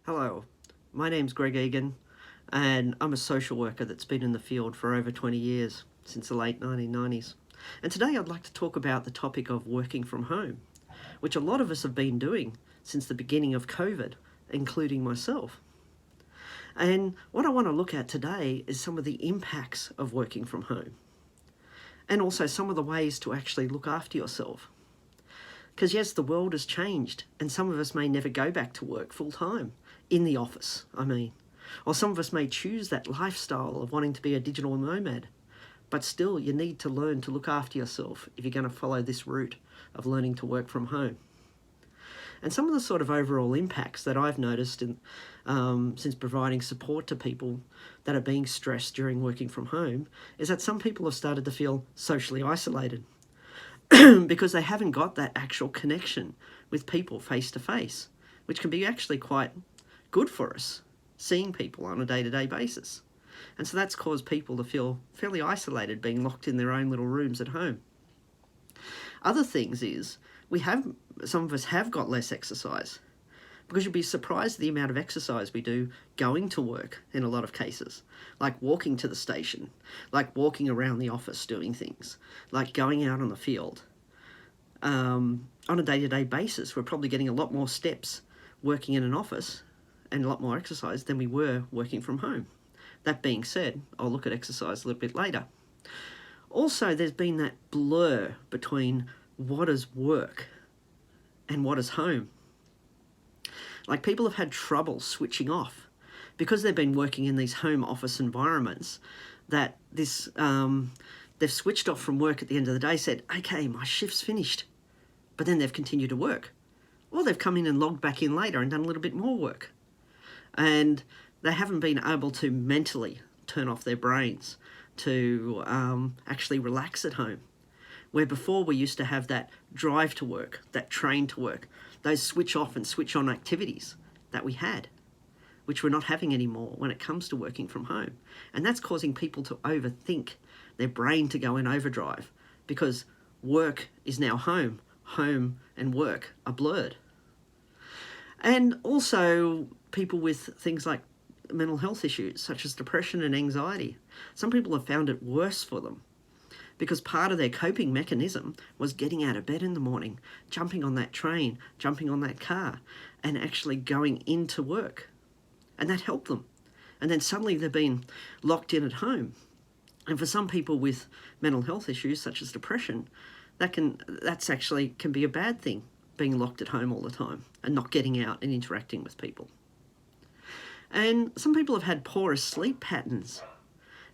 Hello, my name's Greg Egan, and I'm a social worker that's been in the field for over 20 years, since the late 1990s. And today I'd like to talk about the topic of working from home, which a lot of us have been doing since the beginning of COVID, including myself. And what I want to look at today is some of the impacts of working from home, and also some of the ways to actually look after yourself. Because yes, the world has changed, and some of us may never go back to work full time, in the office, or some of us may choose that lifestyle of wanting to be a digital nomad. But still, you need to learn to look after yourself if you're going to follow this route of learning to work from home. And some of the sort of overall impacts that I've noticed since providing support to people that are being stressed during working from home is that some people have started to feel socially isolated because they haven't got that actual connection with people face to face, which can be actually quite good for us, seeing people on a day-to-day basis. And so that's caused people to feel fairly isolated, being locked in their own little rooms at home. Other things is, some of us have got less exercise, because you'll be surprised at the amount of exercise we do going to work in a lot of cases, like walking to the station, like walking around the office doing things, like going out on the field. On a day-to-day basis, we're probably getting a lot more steps working in an office and a lot more exercise than we were working from home. That being said, I'll look at exercise a little bit later. Also, there's been that blur between what is work and what is home. Like, people have had trouble switching off because they've been working in these home office environments, that they've switched off from work at the end of the day, said, okay, my shift's finished, but then they've continued to work. Or they've come in and logged back in later and done a little bit more work. And they haven't been able to mentally turn off their brains to actually relax at home. Where before we used to have that drive to work, that train to work, those switch off and switch on activities that we had, which we're not having anymore when it comes to working from home. And that's causing people to overthink, their brain to go in overdrive, because work is now home. Home and work are blurred. And also people with things like mental health issues, such as depression and anxiety. Some people have found it worse for them, because part of their coping mechanism was getting out of bed in the morning, jumping on that train, jumping on that car, and actually going into work. And that helped them. And then suddenly they've been locked in at home. And for some people with mental health issues, such as depression, that's actually can be a bad thing, being locked at home all the time and not getting out and interacting with people. And some people have had poorer sleep patterns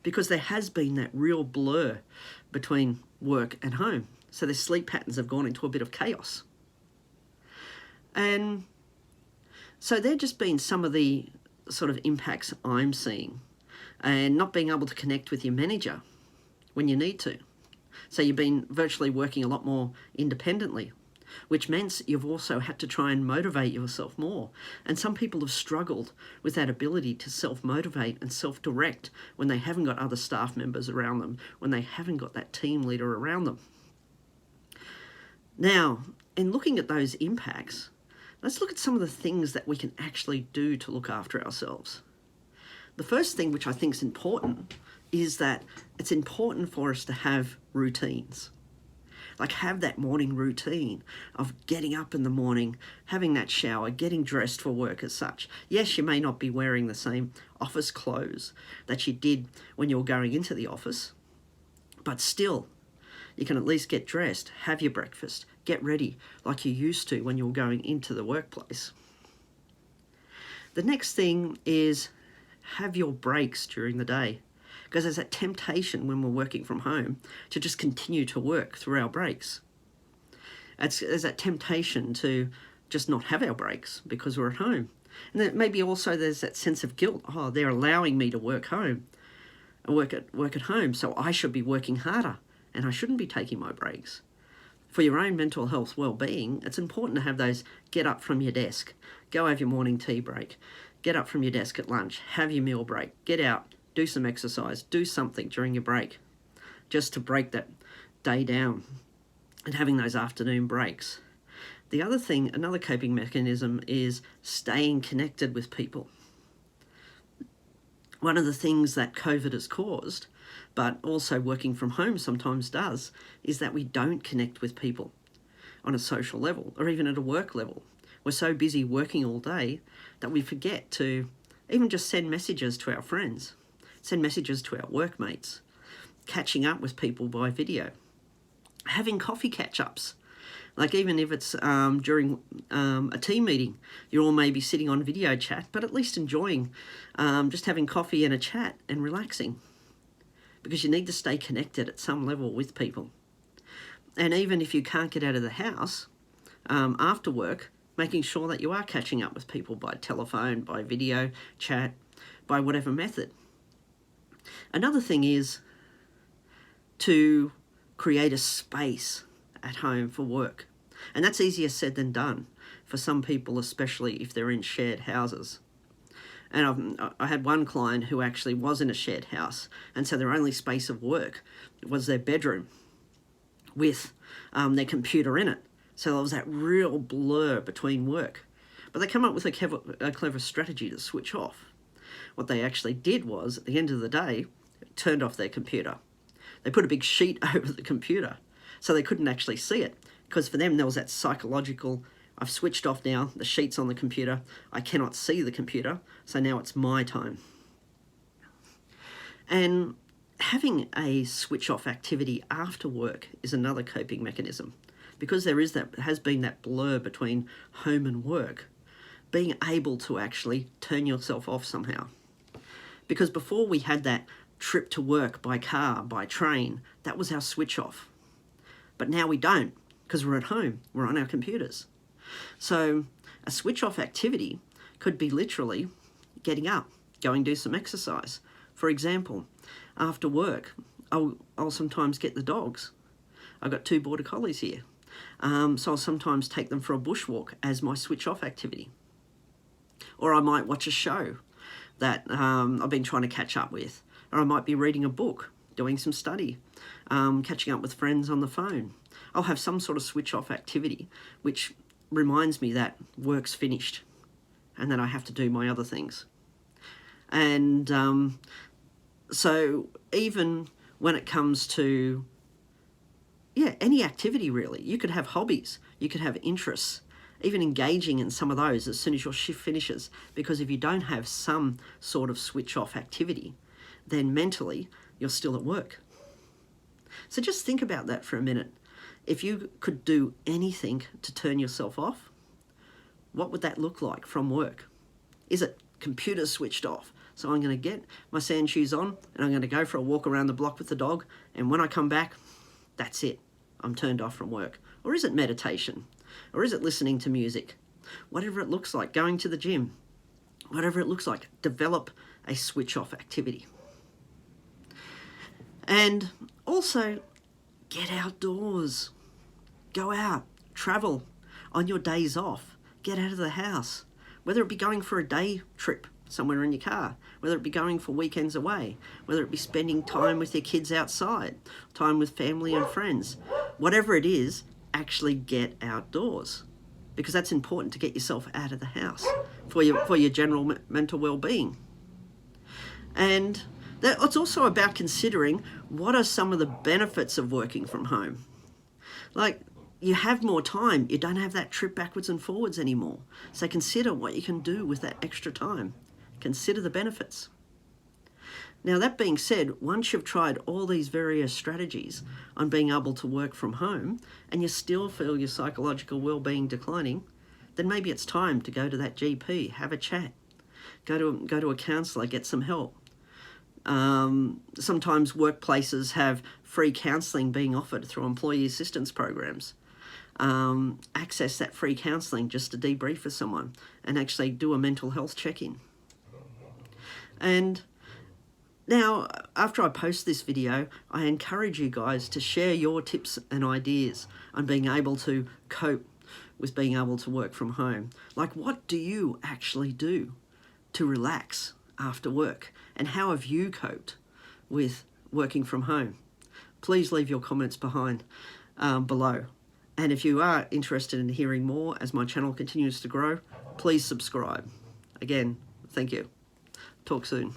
because there has been that real blur between work and home. So their sleep patterns have gone into a bit of chaos. And so they're just been some of the sort of impacts I'm seeing. And not being able to connect with your manager when you need to. So you've been virtually working a lot more independently, which means you've also had to try and motivate yourself more. And some people have struggled with that ability to self-motivate and self-direct when they haven't got other staff members around them, when they haven't got that team leader around them. Now, in looking at those impacts, let's look at some of the things that we can actually do to look after ourselves. The first thing, which I think is important, is that it's important for us to have routines. Like, have that morning routine of getting up in the morning, having that shower, getting dressed for work as such. Yes, you may not be wearing the same office clothes that you did when you were going into the office, but still, you can at least get dressed, have your breakfast, get ready like you used to when you were going into the workplace. The next thing is have your breaks during the day. Because there's that temptation when we're working from home to just continue to work through our breaks. There's that temptation to just not have our breaks because we're at home. And then maybe also there's that sense of guilt. Oh, they're allowing me to work at home, so I should be working harder and I shouldn't be taking my breaks. For your own mental health well-being, it's important to have those get up from your desk, go have your morning tea break, get up from your desk at lunch, have your meal break, get out, do some exercise, do something during your break, just to break that day down, and having those afternoon breaks. The other thing, another coping mechanism, is staying connected with people. One of the things that COVID has caused, but also working from home sometimes does, is that we don't connect with people on a social level or even at a work level. We're so busy working all day that we forget to even just send messages to our friends, send messages to our workmates, catching up with people by video, having coffee catch-ups. Like even if it's during a team meeting, you're all maybe sitting on video chat, but at least enjoying just having coffee and a chat and relaxing, because you need to stay connected at some level with people. And even if you can't get out of the house after work, making sure that you are catching up with people by telephone, by video chat, by whatever method. Another thing is to create a space at home for work. And that's easier said than done for some people, especially if they're in shared houses. And I had one client who actually was in a shared house, and so their only space of work was their bedroom with their computer in it. So there was that real blur between work. But they come up with a clever strategy to switch off. What they actually did was, at the end of the day, turned off their computer. They put a big sheet over the computer so they couldn't actually see it. Because for them, there was that psychological, I've switched off now, the sheet's on the computer, I cannot see the computer, so now it's my time. And having a switch-off activity after work is another coping mechanism. Because has been that blur between home and work, being able to actually turn yourself off somehow. Because before we had that trip to work by car, by train, that was our switch off. But now we don't, because we're at home, we're on our computers. So a switch off activity could be literally getting up, going do some exercise. For example, after work, I'll sometimes get the dogs. I've got 2 border collies here. So I'll sometimes take them for a bushwalk as my switch off activity. Or I might watch a show that I've been trying to catch up with. Or I might be reading a book, doing some study, catching up with friends on the phone. I'll have some sort of switch off activity which reminds me that work's finished and that I have to do my other things. And so even when it comes to any activity really, you could have hobbies, you could have interests, even engaging in some of those as soon as your shift finishes, because if you don't have some sort of switch off activity, then mentally you're still at work. So just think about that for a minute. If you could do anything to turn yourself off, what would that look like from work? Is it computer switched off? So I'm going to get my sand shoes on and I'm going to go for a walk around the block with the dog, and when I come back, that's it. I'm turned off from work. Or is it meditation? Or is it listening to music? Whatever it looks like, going to the gym, whatever it looks like, develop a switch off activity. And also, get outdoors. Go out, travel on your days off. Get out of the house. Whether it be going for a day trip somewhere in your car, whether it be going for weekends away, whether it be spending time with your kids outside, time with family and friends, whatever it is, actually get outdoors, because that's important to get yourself out of the house for your general mental well-being. And it's also about considering what are some of the benefits of working from home. Like, you have more time, you don't have that trip backwards and forwards anymore. So consider what you can do with that extra time. Consider the benefits. Now, that being said, once you've tried all these various strategies on being able to work from home and you still feel your psychological well-being declining, then maybe it's time to go to that GP, have a chat, go to a counsellor, get some help. Sometimes workplaces have free counselling being offered through employee assistance programs. Access that free counselling just to debrief with someone and actually do a mental health check-in. And now, after I post this video, I encourage you guys to share your tips and ideas on being able to cope with being able to work from home. Like, what do you actually do to relax after work? And how have you coped with working from home? Please leave your comments below. And if you are interested in hearing more as my channel continues to grow, please subscribe. Again, thank you. Talk soon.